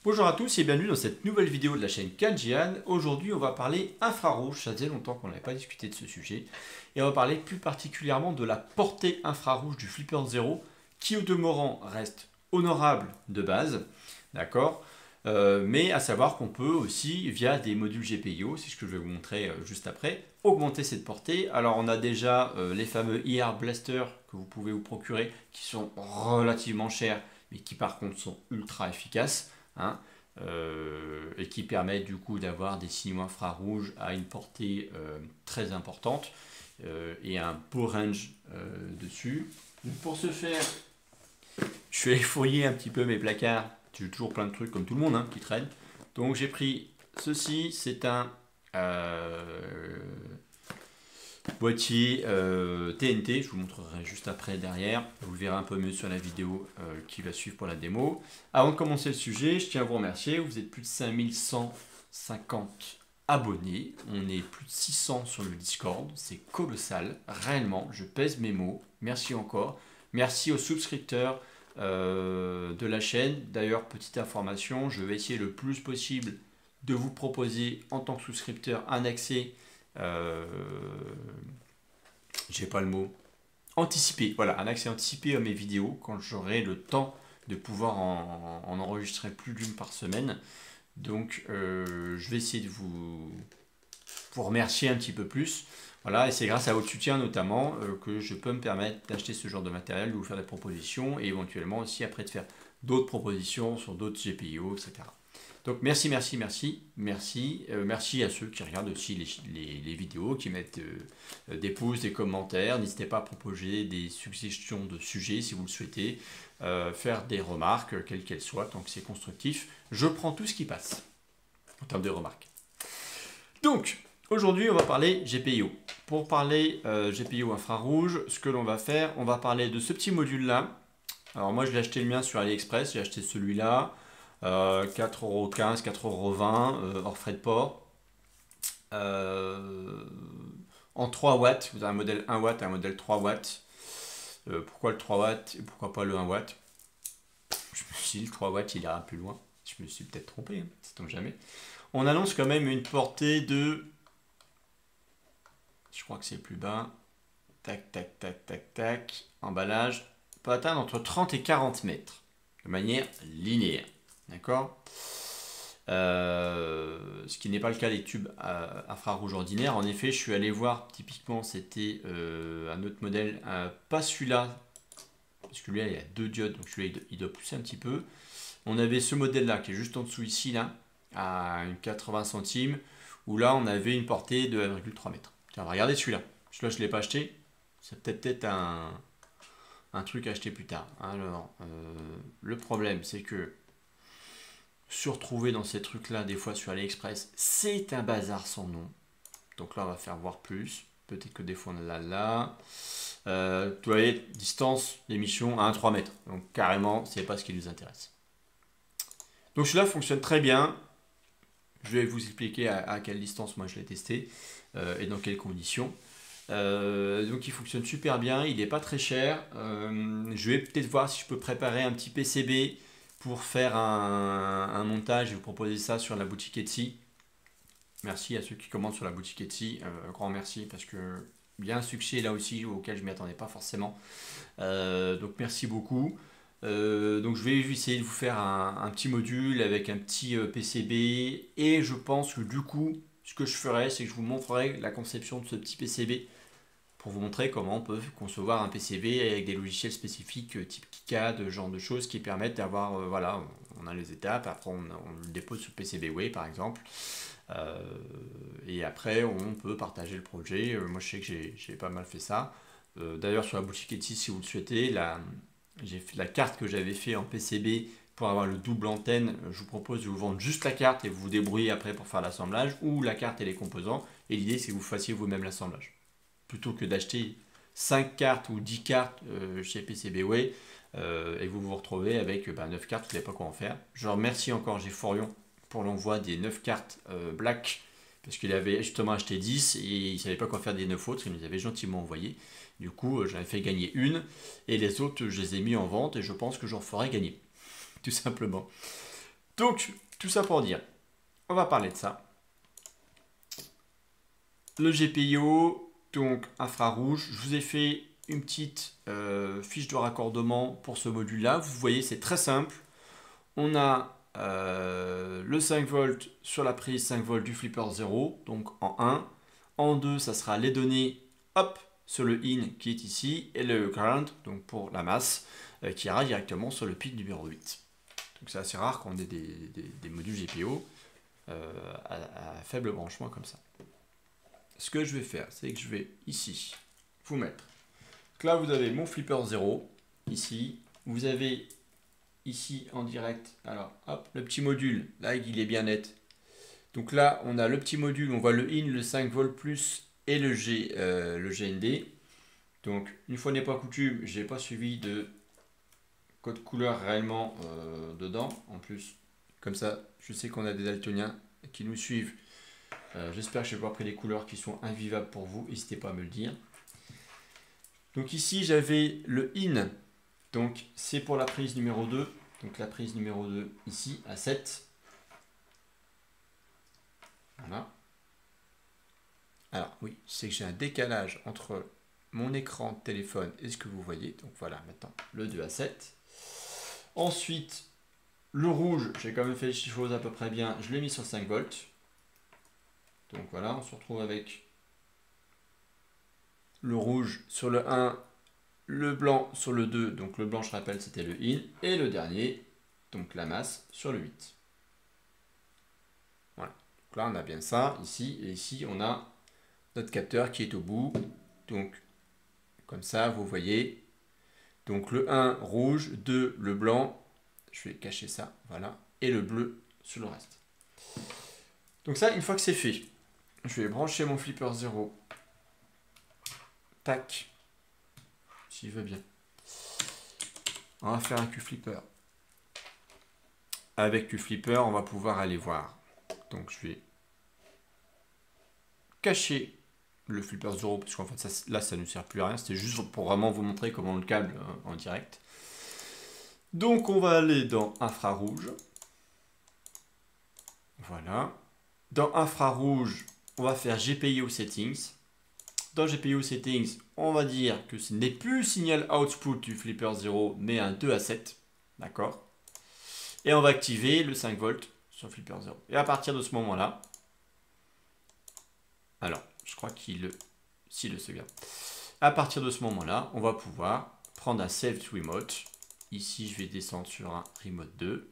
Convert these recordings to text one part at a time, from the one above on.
Bonjour à tous et bienvenue dans cette nouvelle vidéo de la chaîne Kanjian. Aujourd'hui on va parler infrarouge, ça faisait longtemps qu'on n'avait pas discuté de ce sujet. Et on va parler plus particulièrement de la portée infrarouge du Flipper Zero qui au demeurant reste honorable de base, d'accord, mais à savoir qu'on peut aussi via des modules GPIO, c'est ce que je vais vous montrer juste après, augmenter cette portée. Alors on a déjà les fameux IR Blaster que vous pouvez vous procurer qui sont relativement chers mais qui par contre sont ultra efficaces. Hein, et qui permet du coup d'avoir des signaux infrarouges à une portée très importante et un beau range dessus. Donc pour ce faire, je vais fouiller un petit peu mes placards. J'ai toujours plein de trucs comme tout le monde hein, qui traînent. Donc j'ai pris ceci, c'est un boîtier TNT, je vous montrerai juste après derrière, vous le verrez un peu mieux sur la vidéo qui va suivre pour la démo. Avant de commencer le sujet, je tiens à vous remercier, vous êtes plus de 5150 abonnés, on est plus de 600 sur le Discord, c'est colossal, réellement, je pèse mes mots, merci encore, merci aux souscripteurs de la chaîne. D'ailleurs, petite information, je vais essayer le plus possible de vous proposer en tant que souscripteur un accès j'ai pas le mot, anticipé, voilà, un accès anticipé à mes vidéos quand j'aurai le temps de pouvoir en enregistrer plus d'une par semaine. Donc je vais essayer de vous remercier un petit peu plus. Voilà, et c'est grâce à votre soutien notamment que je peux me permettre d'acheter ce genre de matériel, de vous faire des propositions et éventuellement aussi après de faire d'autres propositions sur d'autres GPIO, etc. Donc merci, merci, merci, merci, merci à ceux qui regardent aussi les vidéos, qui mettent des pouces, des commentaires. N'hésitez pas à proposer des suggestions de sujets si vous le souhaitez, faire des remarques, quelles qu'elles soient, tant que c'est constructif. Je prends tout ce qui passe en termes de remarques. Donc, aujourd'hui, on va parler GPIO. Pour parler GPIO infrarouge, ce que l'on va faire, on va parler de ce petit module-là. Alors moi, je l'ai acheté le mien sur AliExpress, j'ai acheté celui-là. 4,15€, 4,20€ hors frais de port. En 3 watts, vous avez un modèle 1 watt et un modèle 3 watts. Pourquoi le 3 watts et pourquoi pas le 1 watt? Je me suis dit le 3 watts il ira plus loin. Je me suis peut-être trompé, hein, sait-on jamais. On annonce quand même une portée de... Je crois que c'est plus bas. Tac, tac, tac, tac, tac. Emballage. Peut atteindre entre 30 et 40 mètres. De manière linéaire. D'accord, ce qui n'est pas le cas des tubes infrarouges ordinaires. En effet, je suis allé voir, typiquement, c'était un autre modèle, pas celui-là, parce que lui, il y a 2 diodes, donc celui-là, il doit pousser un petit peu. On avait ce modèle-là, qui est juste en dessous ici, là, à 80 centimes, où là, on avait une portée de 1,3 m. Tiens, regardez celui-là. Celui-là, je ne l'ai pas acheté. C'est peut-être un truc à acheter plus tard. Alors, le problème, c'est que se retrouver dans ces trucs là des fois sur AliExpress, c'est un bazar sans nom. Donc là on va faire voir plus. Peut-être que des fois on l'a là. Vous voyez, distance d'émission à 1,3 m. Donc carrément, c'est pas ce qui nous intéresse. Donc celui-là fonctionne très bien. Je vais vous expliquer à quelle distance moi je l'ai testé et dans quelles conditions. Donc il fonctionne super bien, il n'est pas très cher. Je vais peut-être voir si je peux préparer un petit PCB pour faire un montage et vous proposer ça sur la boutique Etsy. Merci à ceux qui commandent sur la boutique Etsy, grand merci parce que bien un succès là aussi auquel je ne m'y attendais pas forcément. Donc merci beaucoup. Donc je vais essayer de vous faire un petit module avec un petit PCB et je pense que du coup ce que je ferai c'est que je vous montrerai la conception de ce petit PCB pour vous montrer comment on peut concevoir un PCB avec des logiciels spécifiques type KiCad, ce genre de choses qui permettent d'avoir, voilà, on a les étapes, après on le dépose sur PCBWay par exemple, et après on peut partager le projet. Moi je sais que j'ai pas mal fait ça. D'ailleurs sur la boutique Etsy si vous le souhaitez, j'ai fait la carte que j'avais fait en PCB pour avoir le double antenne, je vous propose de vous vendre juste la carte et vous vous débrouillez après pour faire l'assemblage, ou la carte et les composants, et l'idée c'est que vous fassiez vous-même l'assemblage plutôt que d'acheter 5 cartes ou 10 cartes chez PCBWay et vous vous retrouvez avec 9 cartes, vous ne savez pas quoi en faire. Je remercie encore Forion pour l'envoi des 9 cartes black parce qu'il avait justement acheté 10 et il ne savait pas quoi faire des 9 autres, il nous avait gentiment envoyé. Du coup, j'en ai fait gagner une et les autres, je les ai mis en vente et je pense que j'en ferai gagner, tout simplement. Donc, tout ça pour dire, on va parler de ça. Le GPIO, donc infrarouge, je vous ai fait une petite fiche de raccordement pour ce module-là. Vous voyez, c'est très simple. On a le 5 volts sur la prise 5 volts du flipper 0, donc en 1. En 2, ça sera les données, hop, sur le in qui est ici, et le ground, donc pour la masse, qui ira directement sur le pin numéro 8. Donc c'est assez rare qu'on ait des modules GPIO à faible branchement comme ça. Ce que je vais faire, c'est que je vais ici vous mettre. Donc là, vous avez mon flipper 0, ici. Vous avez ici en direct, alors hop, le petit module, là il est bien net. Donc là, on a le petit module, on voit le in, le 5 volts plus et le GND. Donc, une fois n'est pas coutume, je n'ai pas suivi de code couleur réellement dedans. En plus, comme ça, je sais qu'on a des daltoniens qui nous suivent. J'espère que je n'ai pas pris des couleurs qui sont invivables pour vous. N'hésitez pas à me le dire. Donc ici, j'avais le in. Donc, c'est pour la prise numéro 2. Donc, la prise numéro 2 ici, à 7. Voilà. Alors, oui, c'est que j'ai un décalage entre mon écran de téléphone et ce que vous voyez. Donc, voilà, maintenant, le 2 à 7. Ensuite, le rouge, j'ai quand même fait les choses à peu près bien. Je l'ai mis sur 5 volts. Donc, voilà, on se retrouve avec le rouge sur le 1, le blanc sur le 2. Donc, le blanc, je rappelle, c'était le in. Et le dernier, donc la masse, sur le 8. Voilà. Donc là, on a bien ça ici. Et ici, on a notre capteur qui est au bout. Donc, comme ça, vous voyez. Donc, le 1 rouge, 2 le blanc. Je vais cacher ça, voilà. Et le bleu sur le reste. Donc ça, une fois que c'est fait, je vais brancher mon flipper 0. Tac. S'il veut bien. On va faire un Q-flipper. Avec Q-flipper, on va pouvoir aller voir. Donc, je vais cacher le flipper 0, parce qu'en fait, là, ça ne sert plus à rien. C'était juste pour vraiment vous montrer comment on le câble en direct. Donc, on va aller dans infrarouge. Voilà. Dans infrarouge, on va faire GPIO Settings. Dans GPIO Settings, on va dire que ce n'est plus signal output du flipper 0, mais un 2 à 7. D'accord. Et on va activer le 5 volts sur le flipper 0. Et à partir de ce moment-là, alors, je crois qu'il le sauvegarde. À partir de ce moment-là, on va pouvoir prendre un Save to Remote. Ici, je vais descendre sur un Remote 2.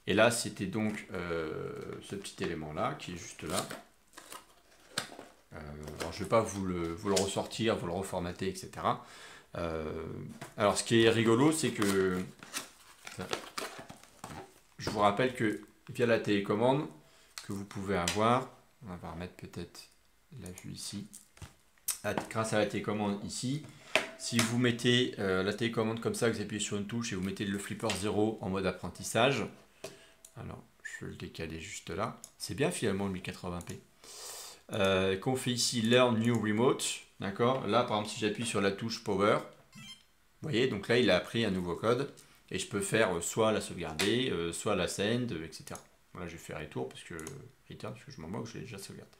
Et là, c'était donc ce petit élément-là qui est juste là. Alors, je ne vais pas vous le ressortir, vous le reformater, etc. Alors, ce qui est rigolo, c'est que je vous rappelle que via la télécommande que vous pouvez avoir, on va remettre peut-être la vue ici, grâce à la télécommande ici, si vous mettez la télécommande comme ça, vous appuyez sur une touche et vous mettez le flipper 0 en mode apprentissage, alors je vais le décaler juste là, c'est bien finalement le 1080p. Qu'on fait ici Learn New Remote, d'accord. Là, par exemple, si j'appuie sur la touche Power, vous voyez, donc là, il a appris un nouveau code et je peux faire soit la sauvegarder, soit la send, etc. Voilà, je vais faire retour parce que je m'en moque, je l'ai déjà sauvegardé.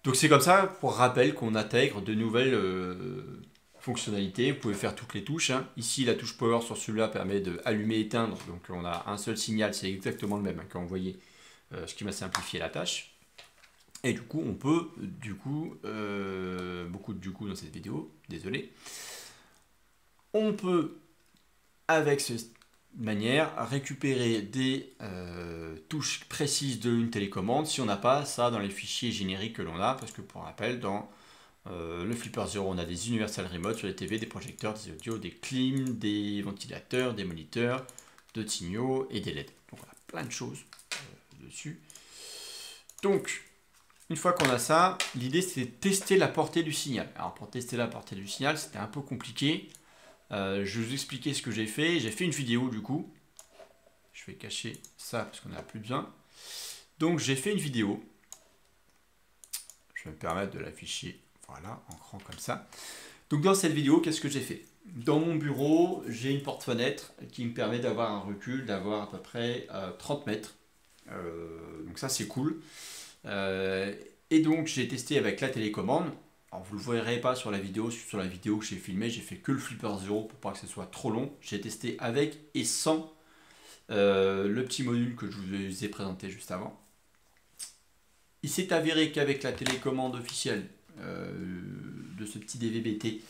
Donc c'est comme ça, pour rappel, qu'on intègre de nouvelles fonctionnalités. Vous pouvez faire toutes les touches. Hein. Ici, la touche Power sur celui-là permet de allumer et éteindre. Donc on a un seul signal, c'est exactement le même hein, quand vous voyez, ce qui m'a simplifié la tâche. Et du coup, on peut, beaucoup de du coup dans cette vidéo, désolé, on peut, avec cette manière, récupérer des touches précises d'une télécommande si on n'a pas ça dans les fichiers génériques que l'on a, parce que pour rappel, dans le Flipper 0, on a des Universal Remote sur les TV, des projecteurs, des audios, des clims, des ventilateurs, des moniteurs, de signaux et des LED. Donc voilà, plein de choses dessus. Donc, une fois qu'on a ça, l'idée c'est de tester la portée du signal. Alors pour tester la portée du signal, c'était un peu compliqué. Je vais vous expliquer ce que j'ai fait. J'ai fait une vidéo du coup. Je vais cacher ça parce qu'on n'a plus besoin. Donc j'ai fait une vidéo. Je vais me permettre de l'afficher, voilà, en grand comme ça. Donc dans cette vidéo, qu'est-ce que j'ai fait? Dans mon bureau, j'ai une porte-fenêtre qui me permet d'avoir un recul d'avoir à peu près 30 mètres. Donc ça c'est cool. Et donc j'ai testé avec la télécommande. Alors vous ne le verrez pas sur la vidéo que j'ai filmée, j'ai fait que le Flipper 0 pour pas que ce soit trop long. J'ai testé avec et sans le petit module que je vous ai présenté juste avant. Il s'est avéré qu'avec la télécommande officielle de ce petit DVB-T,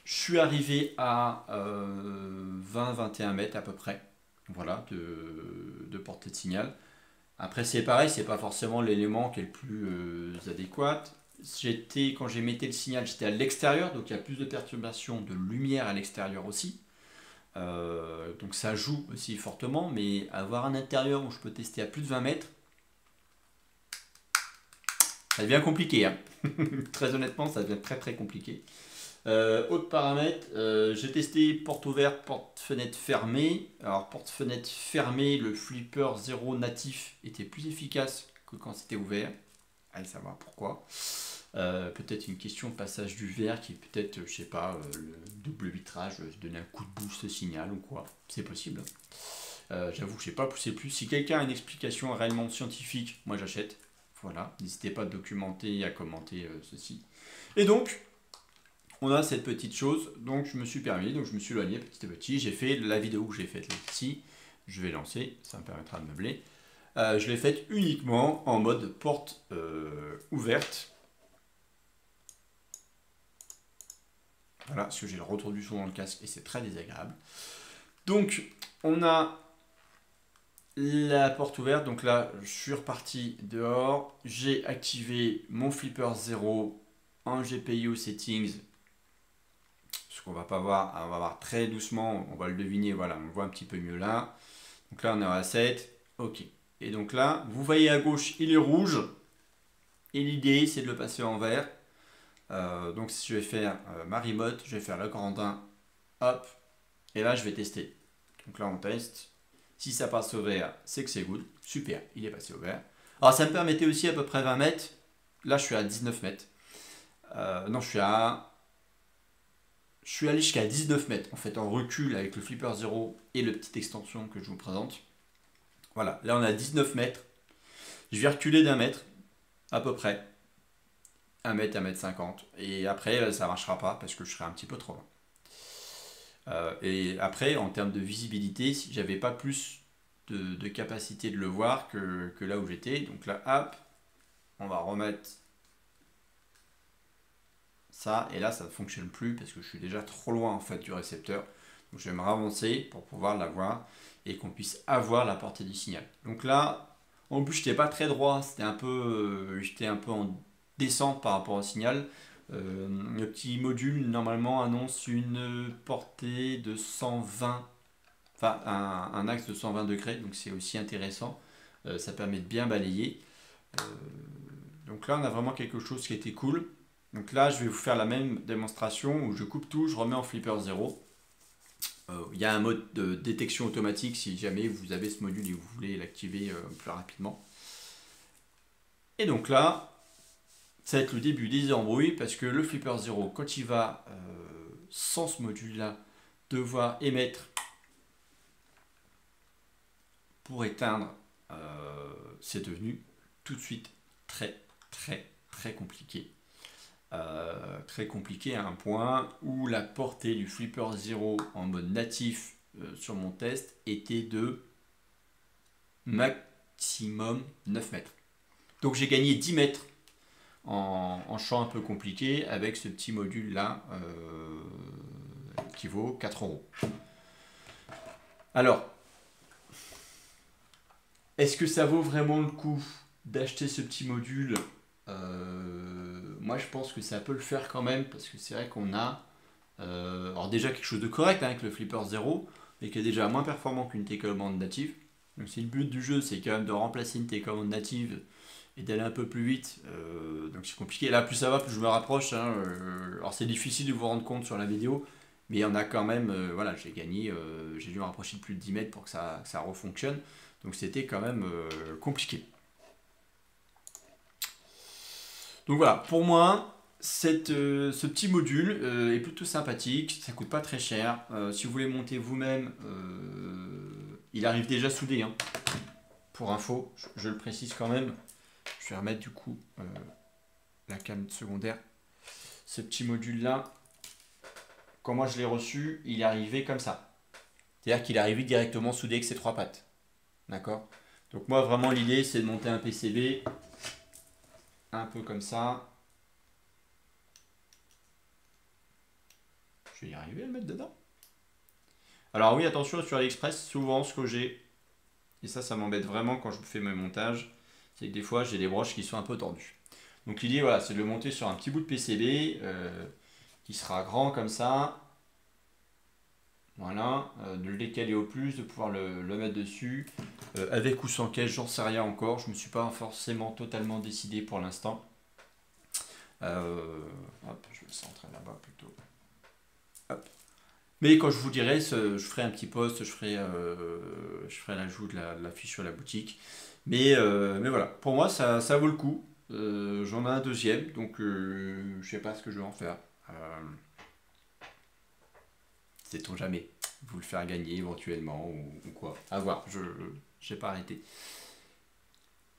je suis arrivé à 20-21 mètres à peu près, voilà, de portée de signal. Après c'est pareil, c'est pas forcément l'élément qui est le plus adéquat. Quand j'ai metté le signal, j'étais à l'extérieur, donc il y a plus de perturbation de lumière à l'extérieur aussi. Donc ça joue aussi fortement, mais avoir un intérieur où je peux tester à plus de 20 mètres, ça devient compliqué, hein. Très honnêtement, ça devient très compliqué. Autre paramètre, j'ai testé porte ouverte, porte-fenêtre fermée. Alors porte-fenêtre fermée, le Flipper 0 natif était plus efficace que quand c'était ouvert. Allez savoir pourquoi. Peut-être une question de passage du verre qui est peut-être, je sais pas, le double vitrage, donner un coup de boost signal ou quoi. C'est possible. J'avoue que je sais pas pousser plus. Si quelqu'un a une explication réellement scientifique, moi j'achète. Voilà, n'hésitez pas à documenter et à commenter ceci. Et donc, on a cette petite chose, donc je me suis permis, donc je me suis éloigné petit à petit. J'ai fait la vidéo que j'ai faite ici. Je vais lancer, ça me permettra de meubler. Je l'ai faite uniquement en mode porte ouverte. Voilà, parce que j'ai le retour du son dans le casque et c'est très désagréable. Donc, on a la porte ouverte. Donc là, je suis reparti dehors. J'ai activé mon Flipper 0 en GPIO settings. Ce qu'on va pas voir, on va voir très doucement, on va le deviner, voilà, on le voit un petit peu mieux là. Donc là, on est à 7. Ok. Et donc là, vous voyez à gauche, il est rouge. Et l'idée, c'est de le passer en vert. Donc si je vais faire ma remote, je vais faire le grand 1, hop, et là je vais tester. Donc là on teste. Si ça passe au vert, c'est que c'est good. Super, il est passé au vert. Alors ça me permettait aussi à peu près 20 mètres. Là je suis à 19 mètres. Non, je suis allé jusqu'à 19 mètres en fait en recul avec le Flipper 0 et le petite extension que je vous présente. Voilà, là on a 19 mètres. Je vais reculer d'un mètre à peu près. 1 mètre, 1 mètre 50. Et après, ça ne marchera pas parce que je serai un petit peu trop loin. Et après, en termes de visibilité, si j'avais pas plus de capacité de le voir que là où j'étais. Donc là, hop, on va remettre ça. Et là, ça ne fonctionne plus parce que je suis déjà trop loin en fait du récepteur. Donc je vais me ravancer pour pouvoir l'avoir et qu'on puisse avoir la portée du signal. Donc là, en plus, je n'étais pas très droit. J'étais un peu en descente par rapport au signal. Le petit module normalement annonce une portée de 120, enfin un axe de 120 degrés, donc c'est aussi intéressant. Ça permet de bien balayer. Donc là on a vraiment quelque chose qui était cool. Donc là je vais vous faire la même démonstration où je coupe tout, je remets en Flipper 0. Il y a un mode de détection automatique si jamais vous avez ce module et vous voulez l'activer plus rapidement. Et donc là, ça va être le début des embrouilles parce que le Flipper 0, quand il va sans ce module-là, devoir émettre pour éteindre, c'est devenu tout de suite très compliqué. Très compliqué à un point où la portée du Flipper 0 en mode natif sur mon test était de maximum 9 mètres. Donc j'ai gagné 10 mètres en champ un peu compliqué avec ce petit module là qui vaut 4 €. Alors, est-ce que ça vaut vraiment le coup d'acheter ce petit module? Moi je pense que ça peut le faire quand même parce que c'est vrai qu'on a alors déjà quelque chose de correct hein, avec le Flipper 0 et qui est déjà moins performant qu'une télécommande native. Donc si le but du jeu c'est quand même de remplacer une télécommande native et d'aller un peu plus vite, donc c'est compliqué. Là plus ça va, plus je me rapproche, hein, alors c'est difficile de vous rendre compte sur la vidéo, mais il y en a quand même, voilà, j'ai gagné, j'ai dû me rapprocher de plus de 10 mètres pour que ça refonctionne, donc c'était quand même compliqué. Donc voilà, pour moi, ce petit module est plutôt sympathique, ça coûte pas très cher. Si vous voulez monter vous-même, il arrive déjà soudé, hein. Pour info, je le précise quand même. Je vais remettre du coup la cam secondaire. Ce petit module là, quand moi je l'ai reçu, il est arrivé comme ça. C'est-à-dire qu'il est arrivé directement soudé avec ses 3 pattes. D'accord? Donc moi vraiment l'idée c'est de monter un PCB un peu comme ça. Je vais y arriver à le mettre dedans. Alors oui, attention, sur AliExpress, souvent ce que j'ai, et ça m'embête vraiment quand je fais mes montages, c'est que des fois j'ai des broches qui sont un peu tendues. Donc l'idée, voilà, c'est de le monter sur un petit bout de PCB qui sera grand comme ça. Voilà, de le décaler au plus, de pouvoir le mettre dessus. Avec ou sans caisse, j'en sais rien encore. Je ne me suis pas forcément totalement décidé pour l'instant. Hop, je vais le centrer là-bas plutôt. Hop. Mais quand je vous dirai, je ferai un petit post, je ferai l'ajout de la fiche sur la boutique. Mais voilà, pour moi, ça vaut le coup. J'en ai un deuxième, donc je sais pas ce que je vais en faire. Sait-on jamais. Vous le faire gagner éventuellement ou quoi. À voir, je n'ai pas arrêté.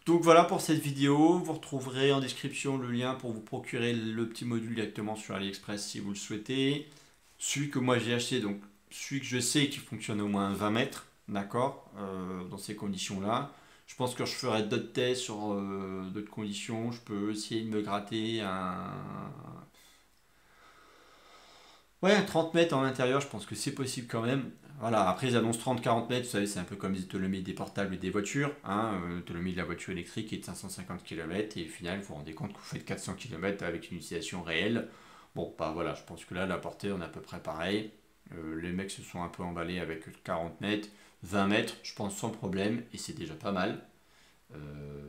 Donc voilà pour cette vidéo. Vous retrouverez en description le lien pour vous procurer le petit module directement sur AliExpress si vous le souhaitez. Celui que moi j'ai acheté, donc celui que je sais qui fonctionne au moins 20 mètres, d'accord, dans ces conditions-là. Je pense que je ferai d'autres tests sur d'autres conditions. Je peux essayer de me gratter un 30 mètres en intérieur, je pense que c'est possible quand même. Voilà, après ils annoncent 30-40 mètres, vous savez, c'est un peu comme les autonomies des portables et des voitures. Hein. L'autonomie de la voiture électrique est de 550 km et au final, vous vous rendez compte que vous faites 400 km avec une utilisation réelle. Bon, bah voilà, je pense que là, la portée, on est à peu près pareil. Les mecs se sont un peu emballés avec 40 mètres, 20 mètres, je pense sans problème, et c'est déjà pas mal. Euh,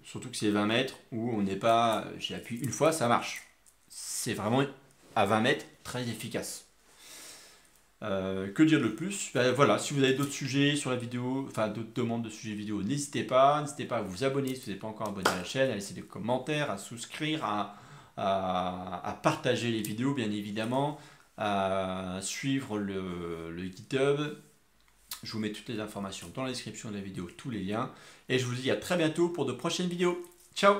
Surtout que c'est 20 mètres où on n'est pas. J'ai appuyé une fois, ça marche. C'est vraiment à 20 mètres très efficace. Que dire de plus? Ben voilà, si vous avez d'autres sujets sur la vidéo, enfin d'autres demandes de sujets vidéo, n'hésitez pas à vous abonner si vous n'êtes pas encore abonné à la chaîne, à laisser des commentaires, à souscrire, à partager les vidéos bien évidemment, à suivre le GitHub. Je vous mets toutes les informations dans la description de la vidéo, tous les liens, et je vous dis à très bientôt pour de prochaines vidéos. Ciao!